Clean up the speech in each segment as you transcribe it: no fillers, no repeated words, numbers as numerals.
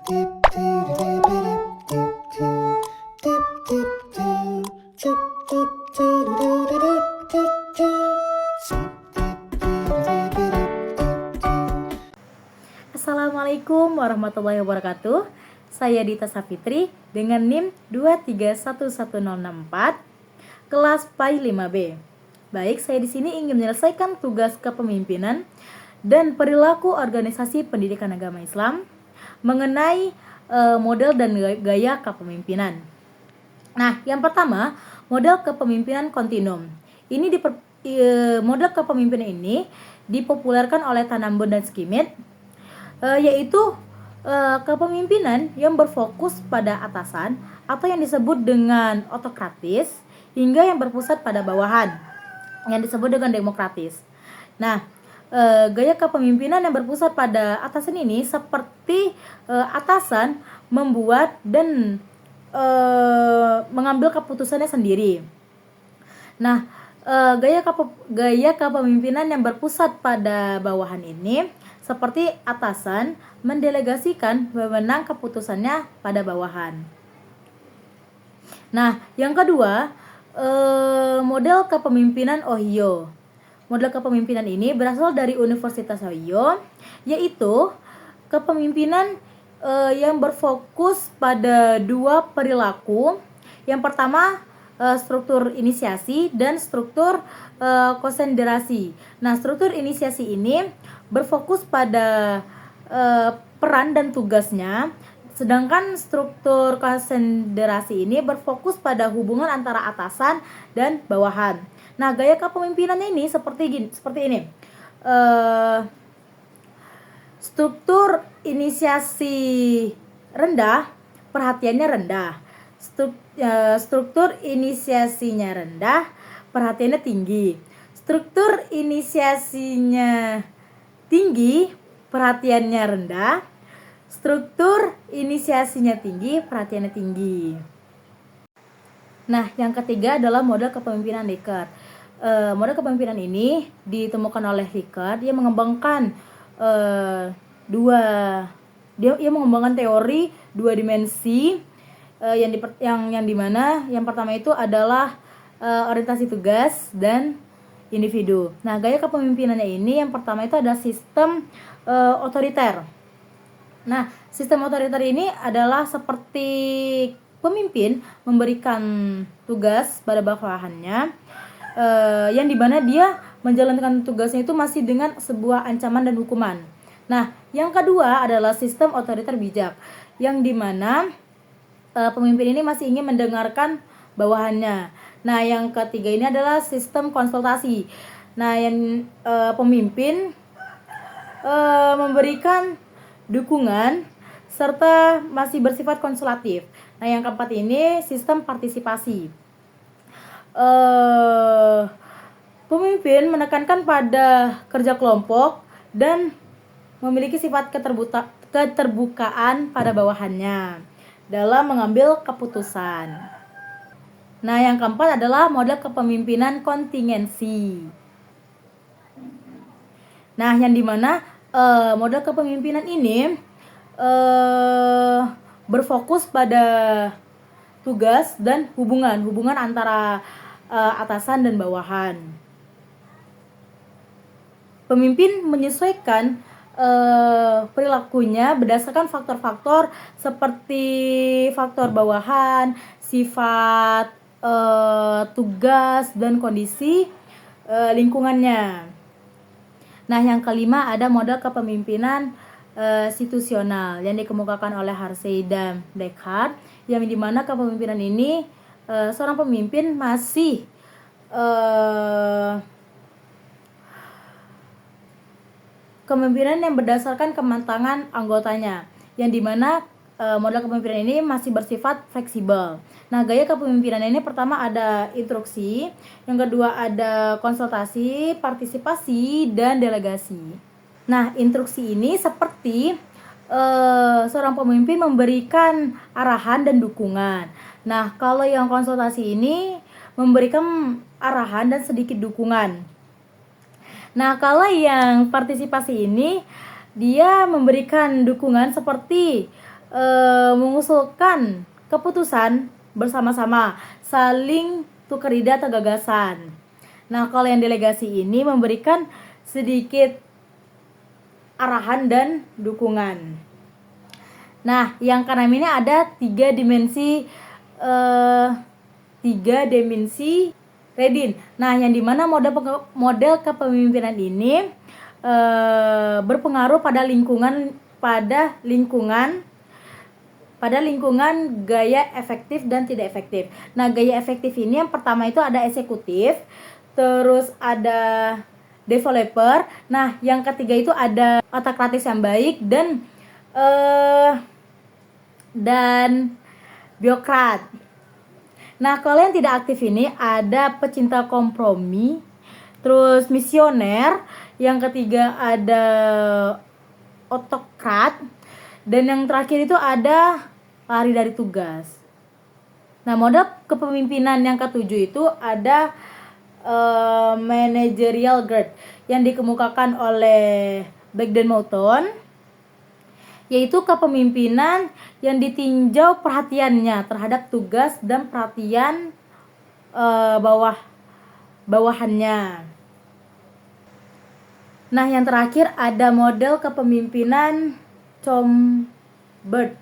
Assalamualaikum warahmatullahi wabarakatuh. Saya Dita Safitri dengan NIM 2311064, kelas PAI 5B. Baik, saya di sini ingin menyelesaikan tugas kepemimpinan dan perilaku organisasi pendidikan agama Islam mengenai model dan gaya kepemimpinan. Nah, yang pertama, model kepemimpinan kontinum. Model kepemimpinan ini dipopulerkan oleh Tanambun dan Schmidt, yaitu kepemimpinan yang berfokus pada atasan atau yang disebut dengan otokratis hingga yang berpusat pada bawahan yang disebut dengan demokratis. Nah, gaya kepemimpinan yang berpusat pada atasan ini seperti atasan membuat dan mengambil keputusannya sendiri. Nah, gaya kepemimpinan yang berpusat pada bawahan ini seperti atasan mendelegasikan wewenang keputusannya pada bawahan. Nah, yang kedua, model kepemimpinan Ohio. Model kepemimpinan ini berasal dari Universitas Ohio, yaitu kepemimpinan yang berfokus pada dua perilaku. Yang pertama, struktur inisiasi dan struktur konsentrasi. Nah, struktur inisiasi ini berfokus pada peran dan tugasnya, sedangkan struktur konsentrasi ini berfokus pada hubungan antara atasan dan bawahan. Nah, gaya kepemimpinannya ini seperti ini. Struktur inisiasi rendah, perhatiannya rendah. Struktur inisiasinya rendah, perhatiannya tinggi. Struktur inisiasinya tinggi, perhatiannya rendah. Struktur inisiasinya tinggi, perhatiannya tinggi. Nah, yang ketiga adalah model kepemimpinan Likert. Model kepemimpinan ini ditemukan oleh Likert. Dia mengembangkan dia mengembangkan teori dua dimensi yang dimana yang pertama itu adalah orientasi tugas dan individu. Nah, gaya kepemimpinannya ini yang pertama itu ada sistem otoriter. Nah, sistem otoriter ini adalah seperti pemimpin memberikan tugas pada bawahannya, yang dimana dia menjalankan tugasnya itu masih dengan sebuah ancaman dan hukuman. Nah, yang kedua adalah sistem otoriter bijak, yang dimana pemimpin ini masih ingin mendengarkan bawahannya. Nah, yang ketiga ini adalah sistem konsultasi. Nah, yang pemimpin memberikan dukungan serta masih bersifat konsultatif. Nah, yang keempat ini sistem partisipasi. Pemimpin menekankan pada kerja kelompok dan memiliki sifat keterbukaan pada bawahannya dalam mengambil keputusan. Nah, yang keempat adalah model kepemimpinan kontingensi. Nah, yang dimana model kepemimpinan ini berfokus pada tugas dan hubungan antara atasan dan bawahan. Pemimpin menyesuaikan perilakunya berdasarkan faktor-faktor seperti faktor bawahan, sifat tugas dan kondisi lingkungannya. Nah, yang kelima ada model kepemimpinan situasional yang dikemukakan oleh Harsey dan Descartes, yang dimana kepemimpinan ini seorang pemimpin masih kepemimpinan yang berdasarkan kematangan anggotanya, yang dimana model kepemimpinan ini masih bersifat fleksibel. Nah, gaya kepemimpinan ini pertama ada instruksi, yang kedua ada konsultasi, partisipasi, dan delegasi. Nah, instruksi ini seperti seorang pemimpin memberikan arahan dan dukungan. Nah, kalau yang konsultasi ini memberikan arahan dan sedikit dukungan. Nah, kalau yang partisipasi ini dia memberikan dukungan seperti mengusulkan keputusan bersama-sama, saling tukar ide atau gagasan. Nah, kalau yang delegasi ini memberikan sedikit arahan dan dukungan. Nah, yang keenam ini ada tiga dimensi Redin. Nah, yang dimana model kepemimpinan ini berpengaruh pada lingkungan gaya efektif dan tidak efektif. Nah, gaya efektif ini yang pertama itu ada eksekutif, terus ada developer. Nah, yang ketiga itu ada autokratis yang baik dan birokrat. Nah, kalau yang tidak aktif ini ada pecinta kompromi, terus misioner, yang ketiga ada otokrat, dan yang terakhir itu ada lari dari tugas. Nah, model kepemimpinan yang ketujuh itu ada managerial grade yang dikemukakan oleh Beck dan Moulton, yaitu kepemimpinan yang ditinjau perhatiannya terhadap tugas dan perhatian bawahannya. Nah, yang terakhir ada model kepemimpinan Combat.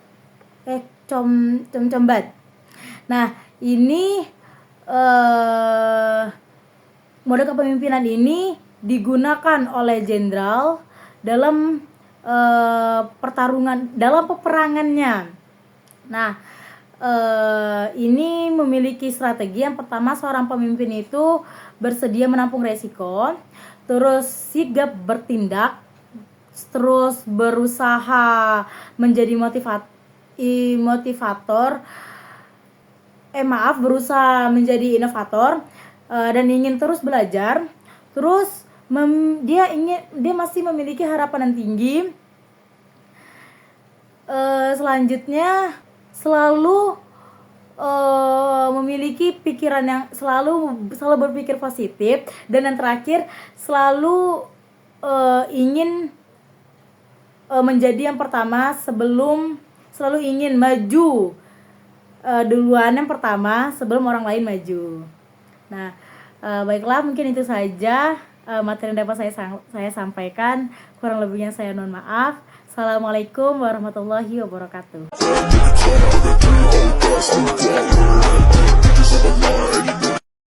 Nah, ini model kepemimpinan ini digunakan oleh jenderal dalam peperangannya. Nah, ini memiliki strategi. Yang pertama, seorang pemimpin itu bersedia menampung resiko, terus sigap bertindak, terus berusaha menjadi berusaha menjadi inovator, dan ingin terus belajar. Terus dia masih memiliki harapan yang tinggi. Selanjutnya selalu memiliki pikiran yang selalu berpikir positif, dan yang terakhir selalu ingin menjadi yang pertama selalu ingin maju duluan yang pertama sebelum orang lain maju. Nah, baiklah, mungkin itu saja materi yang dapat saya sampaikan. Kurang lebihnya saya mohon maaf. Assalamualaikum warahmatullahi wabarakatuh.